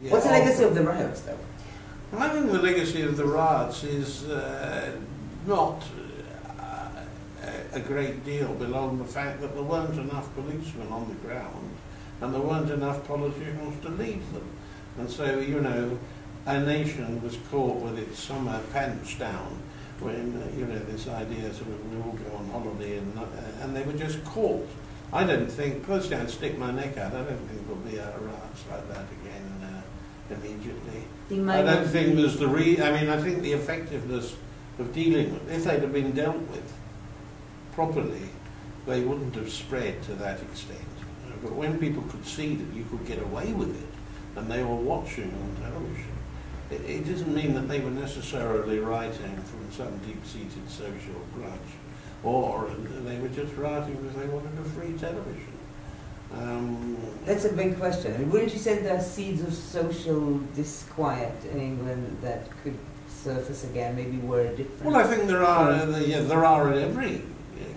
Yeah. What's the legacy of the riots, though? I think the legacy of the riots is not a great deal below the fact that there weren't enough policemen on the ground and there weren't enough politicians to lead them. And so, you know, our nation was caught with its summer pants down when, you know, this idea sort of we all go on holiday and they were just caught. I don't think, personally I'd stick my neck out, I don't think there'll be riots like that again immediately. I don't think there's I think the effectiveness of dealing with, if they'd have been dealt with properly, they wouldn't have spread to that extent. But when people could see that you could get away with it, and they were watching on television, it doesn't mean that they were necessarily writing from some deep-seated social grudge, or they were just writing because they wanted a free television. That's a big question. Wouldn't you say there are seeds of social disquiet in England that could surface again, maybe were different? Well, I think there are. There are in every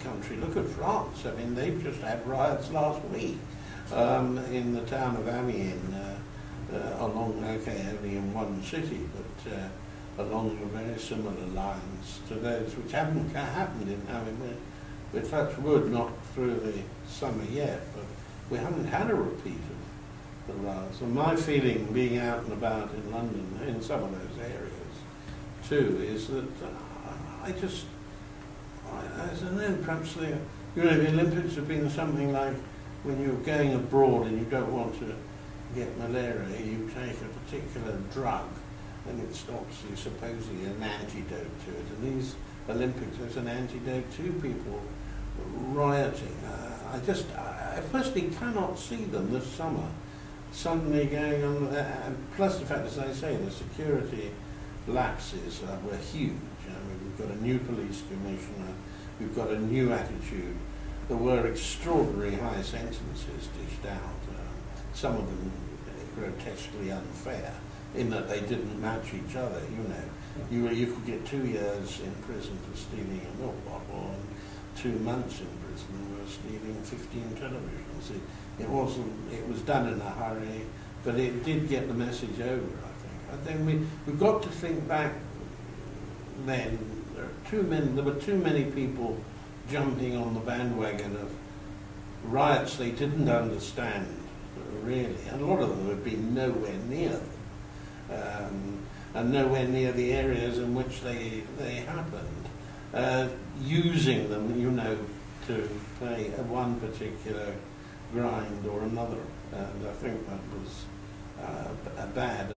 country. Look at France. I mean, they've just had riots last week in the town of Amiens, only in one city, but along very similar lines to those which haven't happened in Amiens. We're touch wood, not through the summer yet, but we haven't had a repeat of the riots. And my feeling, being out and about in London, in some of those areas too, is that I don't know, perhaps the Olympics have been something like when you're going abroad and you don't want to get malaria, you take a particular drug and it stops you, supposedly an antidote to it. And these Olympics, there's an antidote to people rioting. I personally cannot see them this summer suddenly going on, plus the fact, as I say, the security lapses were huge. We've got a new police commissioner, we've got a new attitude. There were extraordinary high sentences dished out, some of them grotesquely unfair, in that they didn't match each other, you know. You could get 2 years in prison for stealing a milk bottle and 2 months in prison for stealing 15 televisions. It was done in a hurry, but it did get the message over, I think. We've got to think back then. There were too many people jumping on the bandwagon of riots they didn't understand, really, and a lot of them had been nowhere near them, and nowhere near the areas in which they happened, using them, you know, to play one particular grind or another, and I think that was a bad